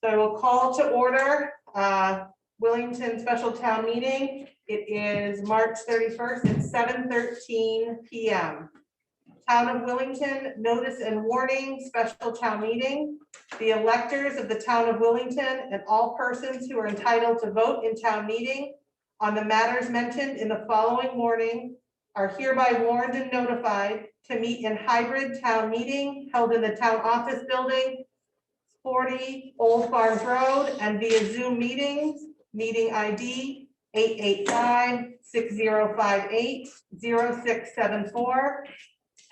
So I will call to order Willington Special Town Meeting. It is March 31st at 7:13 p.m. Town of Willington notice and warning special town meeting. The electors of the town of Willington and all persons who are entitled to vote in town meeting on the matters mentioned in the following warning are hereby warned and notified to meet in hybrid town meeting held in the town office building, 40 Old Farms Road, and via Zoom meetings, meeting ID 885-6058-0674,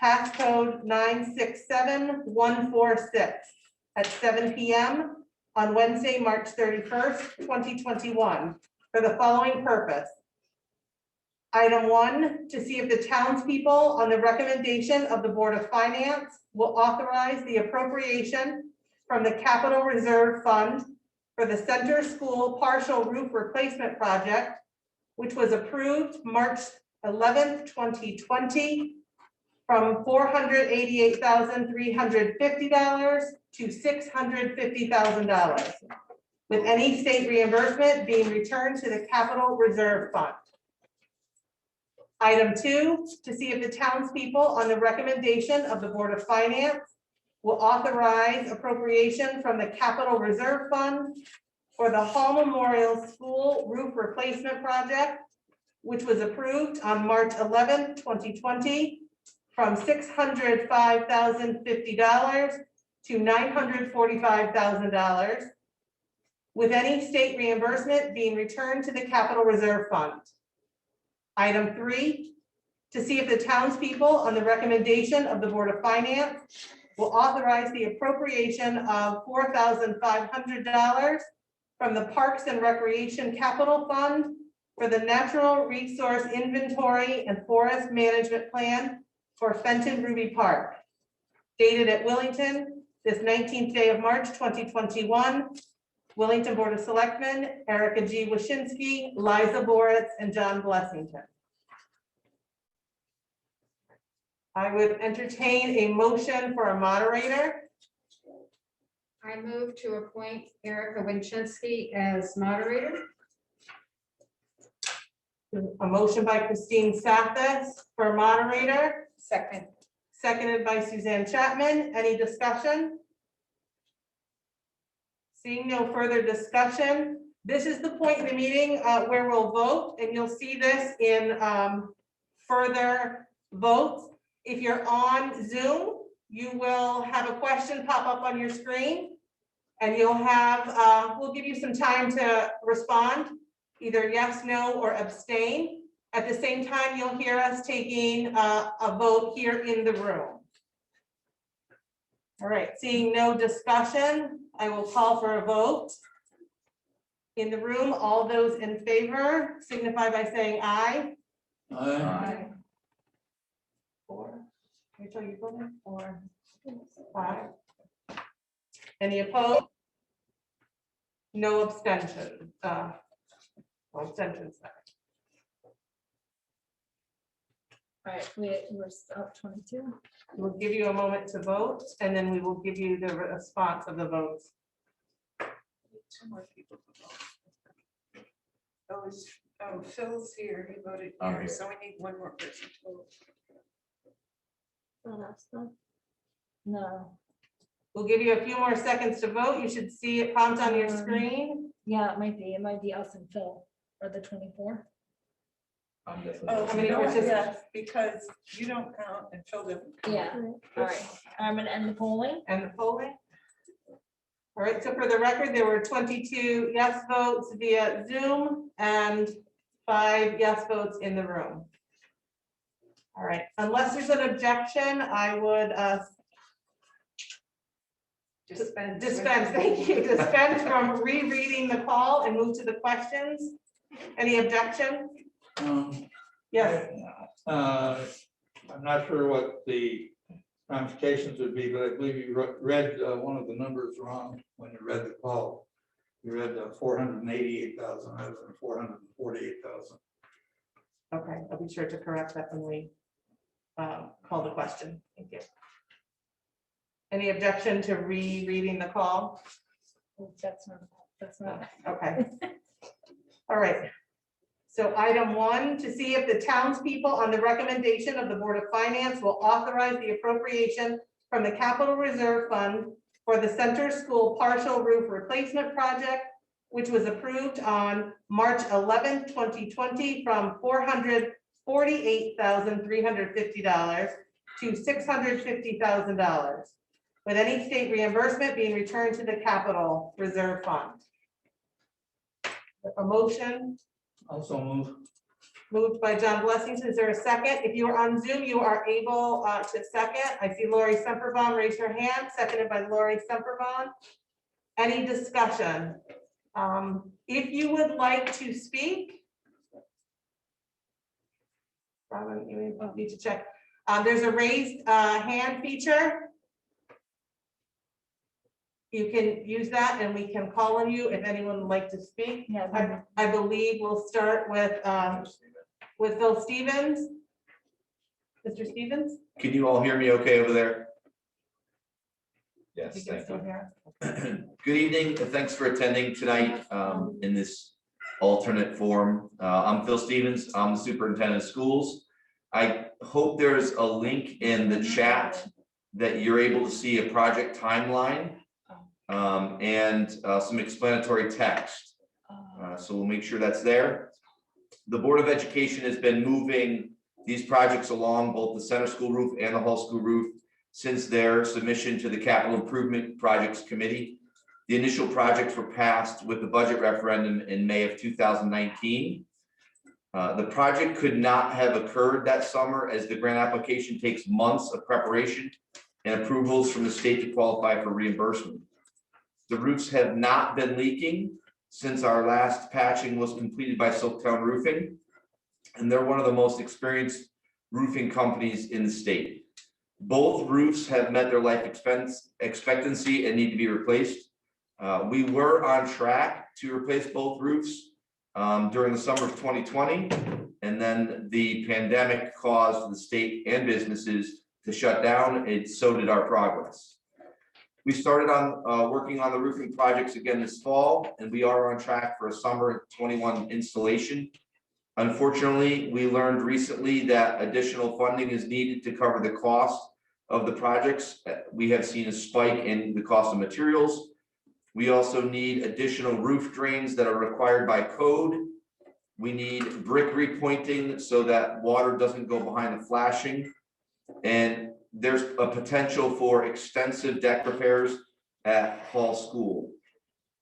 passcode 967146 at 7 p.m. on Wednesday, March 31st, 2021, for the following purpose. Item 1, to see if the townspeople, on the recommendation of the Board of Finance, will authorize the appropriation from the Capital Reserve Fund for the Center School Partial Roof Replacement Project, which was approved March 11th, 2020, from $488,350 to $650,000, with any state reimbursement being returned to the Capital Reserve Fund. Item 2, to see if the townspeople, on the recommendation of the Board of Finance, will authorize appropriation from the Capital Reserve Fund for the Hall Memorial School Roof Replacement Project, which was approved on March 11th, 2020, from $605,050 to $945,000, with any state reimbursement being returned to the Capital Reserve Fund. Item 3, to see if the townspeople, on the recommendation of the Board of Finance, will authorize the appropriation of $4,500 from the Parks and Recreation Capital Fund for the Natural Resource Inventory and Forest Management Plan for Fenton Ruby Park, dated at Willington, this 19th day of March, 2021. Willington Board of Selectmen, Erica G. Wyszynski, Liza Boritz, and John Blessington. I would entertain a motion for a moderator. I move to appoint Erica Wyszynski as moderator. A motion by Christine Sathis for moderator, Second. seconded by Suzanne Chapman. Any discussion? Seeing no further discussion, this is the point in the meeting where we'll vote, and you'll see this in further votes. If you're on Zoom, you will have a question pop up on your screen, and you'll have, we'll give you some time to respond, either yes, no, or abstain. At the same time, you'll hear us taking a vote here in the room. All right, seeing no discussion, I will call for a vote. In the room, all those in favor signify by saying aye. Aye. 4. Rachel, you voting? 4, 5. Any opposed? No abstention. Abstentions. All right, we're up 22. We'll give you a moment to vote, and then we will give you the response of the votes. 2 more people to vote. Oh, Phil's here. He voted I'm here, here. so we need 1 more person to vote. No, We'll give you a few more seconds to vote. You should see it prompt on your screen. yeah, it might be us and Phil, or the 24. I'm guessing. Oh, How many you know what? participants? Yes, because you don't count and Phil doesn't. count. Yeah, all right, I'm gonna end the polling. And the polling. All right, so for the record, there were 22 yes votes via Zoom and 5 yes votes in the room. All right, unless there's an objection, I would Dispense. thank you, dispense from rereading the call and move to the questions. Any objection? Yes, I'm not sure what the ramifications would be, but I believe you read one of the numbers wrong when you read the call. You read 488,000 rather than 448,000. okay, I'll be sure to correct that when we call the question. Thank you. Any objection to rereading the call? That's not. Okay. All right. So item 1, to see if the townspeople, on the recommendation of the Board of Finance, will authorize the appropriation from the Capital Reserve Fund for the Center School partial roof replacement project, which was approved on March 11th, 2020, from $448,350 to $650,000, with any state reimbursement being returned to the Capital Reserve Fund. A motion Also move. moved by John Blessings. Is there a second? If you are on Zoom, you are able to second. I see Lori Semperbaum, raise your hand, seconded by Lori Semperbaum. Any discussion? If you would like to speak, Robin, you need to check. There's a raised hand feature. You can use that and we can call on you if anyone would like to speak. Yeah. I believe we'll start with Phil Stevens. Mr. Stevens? Can you all hear me okay over there? Yes, You can thank still you. hear. Good evening, and thanks for attending tonight in this alternate forum. I'm Phil Stevens, I'm the superintendent of schools. I hope there's a link in the chat that you're able to see a project timeline and some explanatory text. So we'll make sure that's there. The Board of Education has been moving these projects along, both the center school roof and the Hall School roof, since their submission to the Capital Improvement Projects Committee. The initial projects were passed with the budget referendum in May of 2019. The project could not have occurred that summer as the grant application takes months of preparation and approvals from the state to qualify for reimbursement. The roofs have not been leaking since our last patching was completed by Silktown Roofing, and they're one of the most experienced roofing companies in the state. Both roofs have met their life expectancy and need to be replaced. We were on track to replace both roofs during the summer of 2020, and then the pandemic caused the state and businesses to shut down, and so did our progress. We started on working on the roofing projects again this fall, and we are on track for a summer 21 installation. Unfortunately, we learned recently that additional funding is needed to cover the cost of the projects. We have seen a spike in the cost of materials. We also need additional roof drains that are required by code. We need brick repointing so that water doesn't go behind the flashing. And there's a potential for extensive deck repairs at Hall School.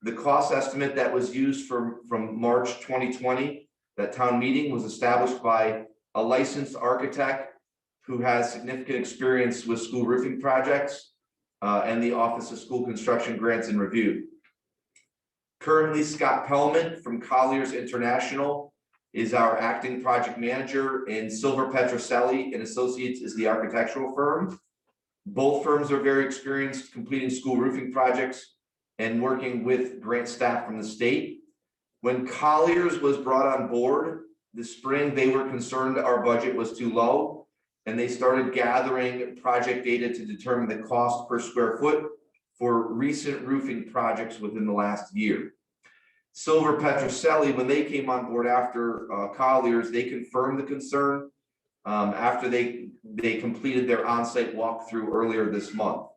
The cost estimate that was used from March 2020, that town meeting, was established by a licensed architect who has significant experience with school roofing projects and the Office of School Construction Grants and Review. Currently, Scott Pellman from Colliers International is our acting project manager, and Silver Petroselli and Associates is the architectural firm. Both firms are very experienced completing school roofing projects and working with grant staff from the state. When Colliers was brought on board this spring, they were concerned our budget was too low, and they started gathering project data to determine the cost per square foot for recent roofing projects within the last year. Silver Petroselli, when they came on board after Colliers, they confirmed the concern after they completed their on-site walkthrough earlier this month.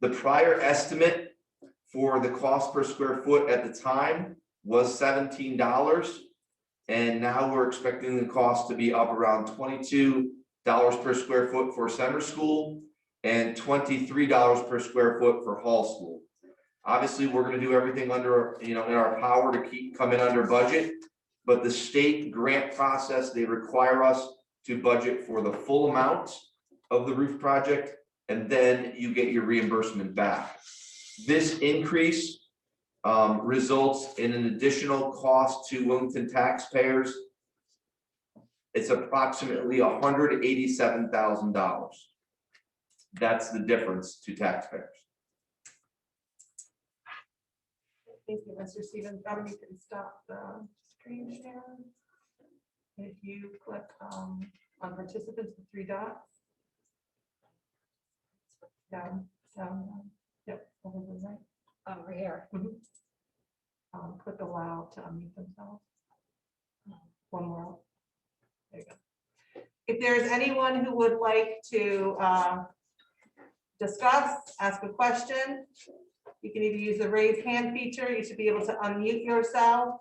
The prior estimate for the cost per square foot at the time was $17, and now we're expecting the cost to be up around $22 per square foot for center school and $23 per square foot for Hall School. Obviously, we're going to do everything under, in our power to keep coming under budget, but the state grant process, they require us to budget for the full amount of the roof project, and then you get your reimbursement back. This increase results in an additional cost to Wilmington taxpayers. It's approximately $187,000. That's the difference to taxpayers. Thank you, Mr. Stevens. Robin, you can stop the screen share. If you click on participants with 3 dots. Down, yep, over the right. over here. Click allow to unmute themselves. One more. There you go. If there's anyone who would like to discuss, ask a question, you can either use the raise hand feature. You should be able to unmute yourself.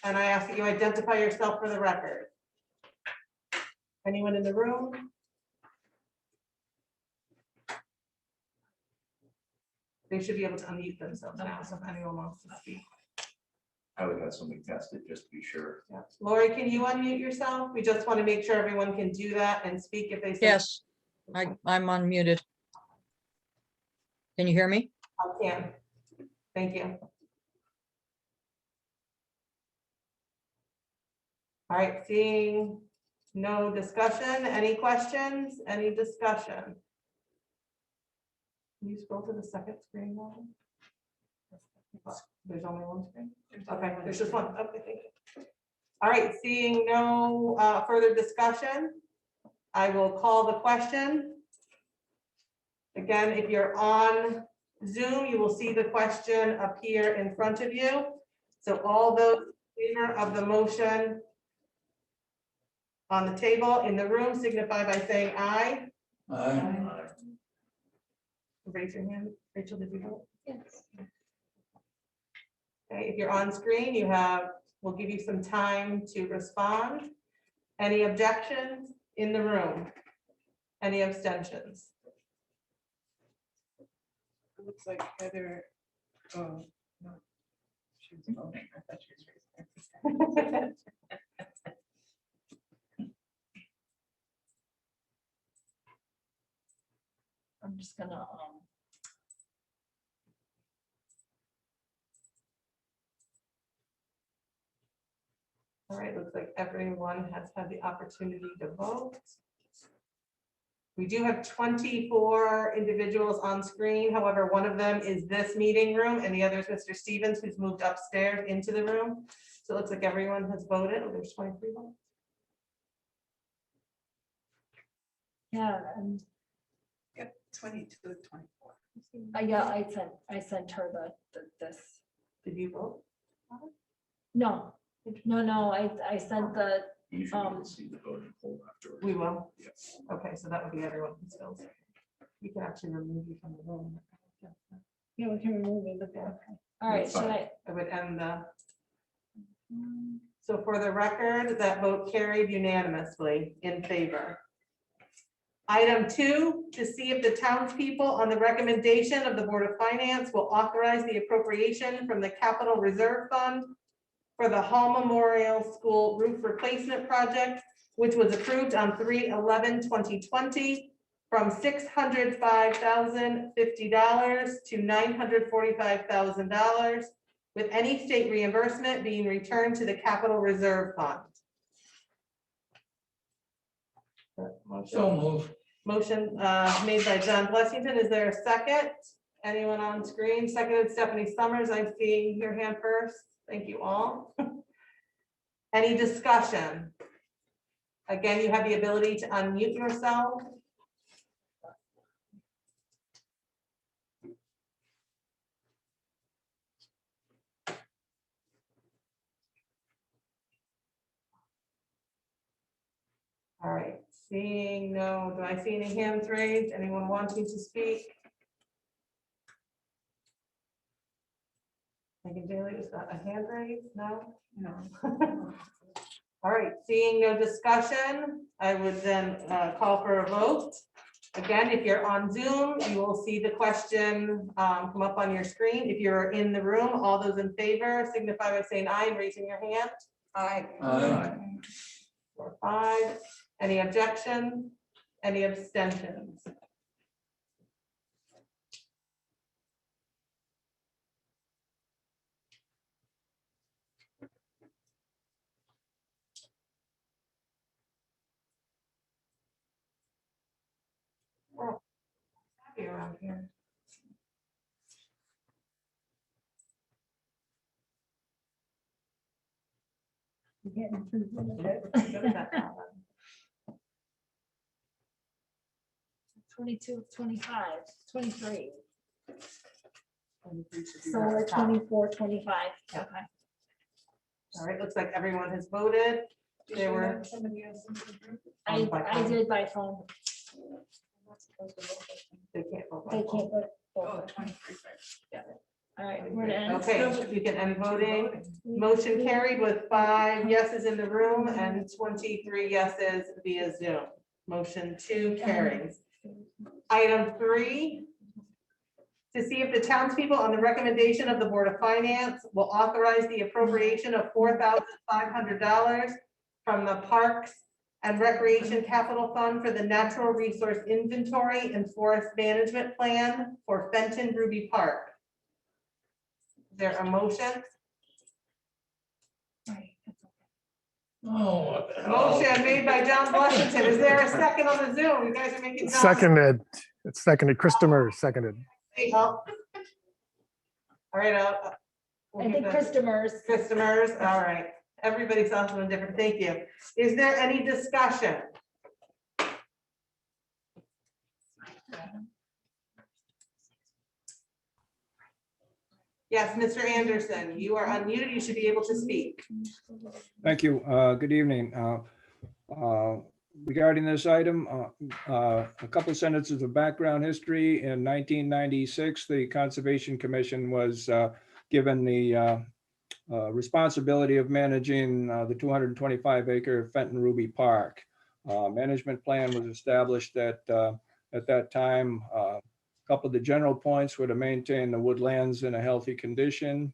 And I ask that you identify yourself for the record. Anyone in the room? They should be able to unmute themselves now, so if anyone wants to speak. I would have somebody test it just to be sure. Yeah. Lori, can you unmute yourself? We just want to make sure everyone can do that and speak if they say. Yes, I'm unmuted. Can you hear me? I can. Thank you. All right, seeing no discussion, any questions, any discussion? Can you scroll to the second screen now? There's only one screen? Okay, there's just one. Okay, thank you. All right, seeing no further discussion, I will call the question. Again, if you're on Zoom, you will see the question appear in front of you. So all those in favor of the motion on the table in the room signify by saying aye. Raise your hand. Rachel, did you vote? Yes. Okay, if you're on screen, we'll give you some time to respond. Any objections in the room? Any abstentions? It looks like Heather, oh, no. She was voting. I thought she was raising her hand. I'm just gonna, All right, looks like everyone has had the opportunity to vote. We do have 24 individuals on screen. However, one of them is this meeting room and the other is Mr. Stevens, who's moved upstairs into the room. So it looks like everyone has voted. Oh, there's 23 votes. yeah, and, Yep, 22 to 24. yeah, I sent her this. Did you vote? No, I sent the, You should be able to see the voting poll afterwards. We will. Yes. Okay, so that would be everyone who's still. You can actually remove you from the room. yeah, we can remove it, okay. All right, That's should fine. I? I would end the. So for the record, that vote carried unanimously in favor. Item 2, to see if the townspeople on the recommendation of the Board of Finance will authorize the appropriation from the Capital Reserve Fund for the Hall Memorial School roof replacement project, which was approved on 3/11/2020 from $605,050 to $945,000, with any state reimbursement being returned to the Capital Reserve Fund. So move. Motion made by John Blessington. Is there a second? Anyone on screen? Seconded Stephanie Summers. I'm seeing your hand first. Thank you all. Any discussion? Again, you have the ability to unmute yourself. All right, seeing no, do I see any hands raised? Anyone wanting to speak? Megan Daly, is that a hand raised? No? No. All right, seeing no discussion, I would then call for a vote. Again, if you're on Zoom, you will see the question come up on your screen. If you're in the room, all those in favor signify by saying aye and raising your hand. Aye. 4, 5. Any objection? Any abstentions? Oh, happy around here. Getting Good at that now, then. 22, 25, 23. So we're 24, 25. Yeah. Okay. All right, looks like everyone has voted. There were, Somebody else in the group? I by I phone. did by phone. They can't vote. by They phone. can't put. Oh, 23. All right, we're gonna end. Okay, you can end voting. Motion carried with 5 yeses in the room and 23 yeses via Zoom. Motion 2 carries. Item 3, to see if the townspeople, on the recommendation of the Board of Finance, will authorize the appropriation of $4,500 from the Parks and Recreation Capital Fund for the Natural Resource Inventory and Forest Management Plan for Fenton Ruby Park. Is there a motion? Oh, what the hell? Motion made by John Blessington. Is there a second on the Zoom? You guys are making. John- Seconded, it's seconded, Chris Demers, seconded. Hey, help. All right. I think customers. Customers, all right. Everybody saw something different. Thank you. Is there any discussion? Yes, Mr. Anderson, you are unmuted. You should be able to speak. Thank you. Good evening. Regarding this item, a couple of sentences of background history. In 1996, the Conservation Commission was given the responsibility of managing the 225-acre Fenton Ruby Park. Management plan was established at that time. A couple of the general points were to maintain the woodlands in a healthy condition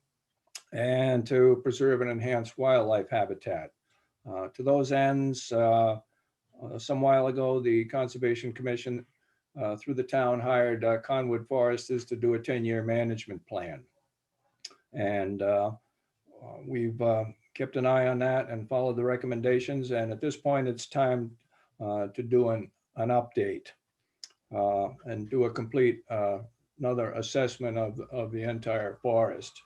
and to preserve and enhance wildlife habitat. To those ends, some while ago, the Conservation Commission through the town hired Conwood Foresters to do a 10-year management plan. And we've kept an eye on that and followed the recommendations. And at this point, it's time to do an update and do a complete another assessment of the entire forest.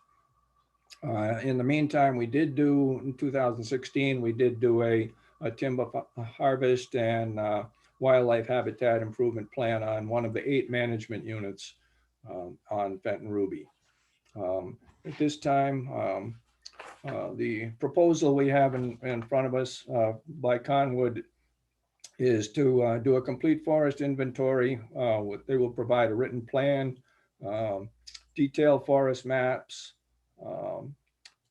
In the meantime, we did do, in 2016, we did do a timber harvest and wildlife habitat improvement plan on one of the 8 management units on Fenton Ruby. At this time, the proposal we have in front of us by Conwood is to do a complete forest inventory. They will provide a written plan, detailed forest maps,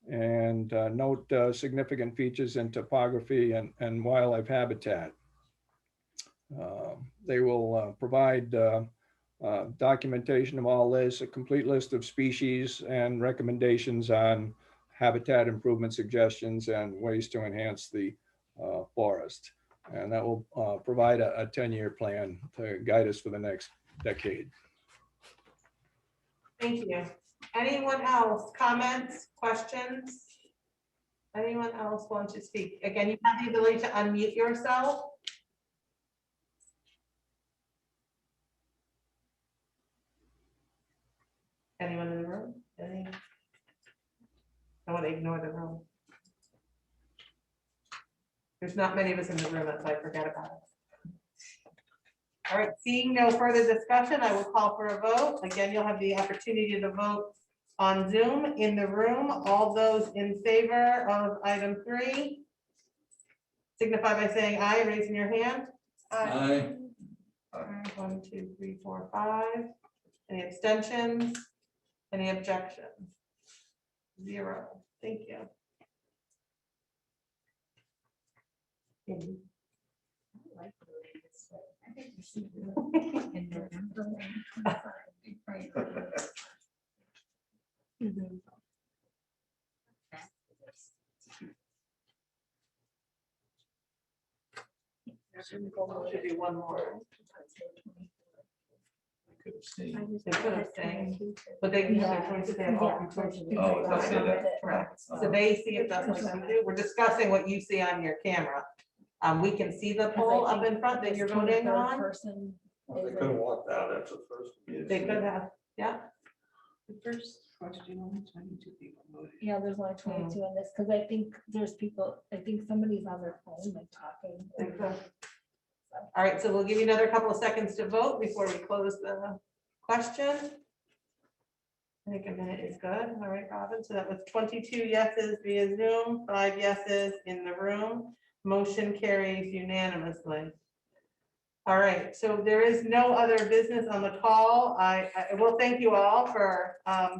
and note significant features in topography and wildlife habitat. They will provide documentation of all this, a complete list of species and recommendations on habitat improvement suggestions and ways to enhance the forest. And that will provide a 10-year plan to guide us for the next decade. Thank you. Anyone else? Comments, questions? Anyone else want to speak? Again, you have the ability to unmute yourself. Anyone in the room? Any? I want to ignore the room. There's not many of us in the room, that's why I forget about it. All right, seeing no further discussion, I will call for a vote. Again, you'll have the opportunity to vote on Zoom. In the room. All those in favor of item 3 signify by saying aye, raising your hand. Aye. 1, 2, 3, 4, 5. Any abstentions? Any objections? 0. Thank you. Should be one more. They could have stayed, but they can have their choice. They have all three choices. Oh, it does say that. Correct. So they see if that's what they do. We're discussing what you see on your camera. We can see the poll up in front that you're voting on. Person. They could have walked out after the first. They could have, yeah. The first question, only 22 people voted. Yeah, there's only 22 on this, because I think there's people, I think somebody's on their phone like talking. They could. All right, so we'll give you another couple of seconds to vote before we close the question. think a minute is good. All right, Robin. So that was 22 yeses via Zoom, 5 yeses in the room. Motion carries unanimously. All right, so there is no other business on the call. I will thank you all for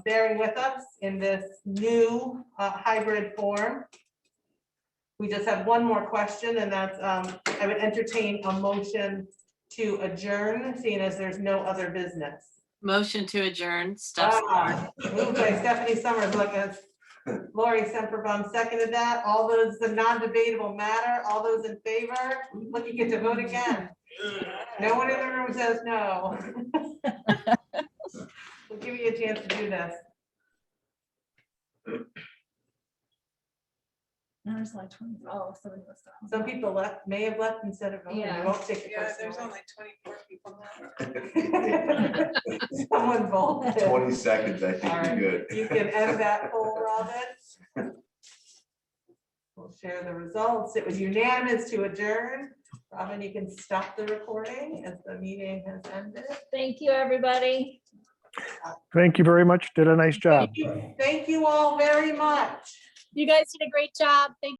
bearing with us in this new hybrid form. We just have one more question, and that's, I would entertain a motion to adjourn, seeing as there's no other business. Motion to adjourn, Steph. Moved by Stephanie Summers, look at Lori Semperbum seconded that. All those, the non-debatable matter, all those in favor, look, you get to vote again. No one in the room says no. We'll give you a chance to do this. There's like 20, oh, somebody was. Some people may have left instead of voting. Yeah. We won't take it Yeah, there's personally. only 24 people now. Someone voted. 20 seconds, I think All you're right, good. you can end that poll, Robin. We'll share the results. It was unanimous to adjourn. Robin, you can stop the recording as the meeting has ended. Thank you, everybody. Thank you very much. Did a nice job. Thank you all very much. You guys did a great job. Thank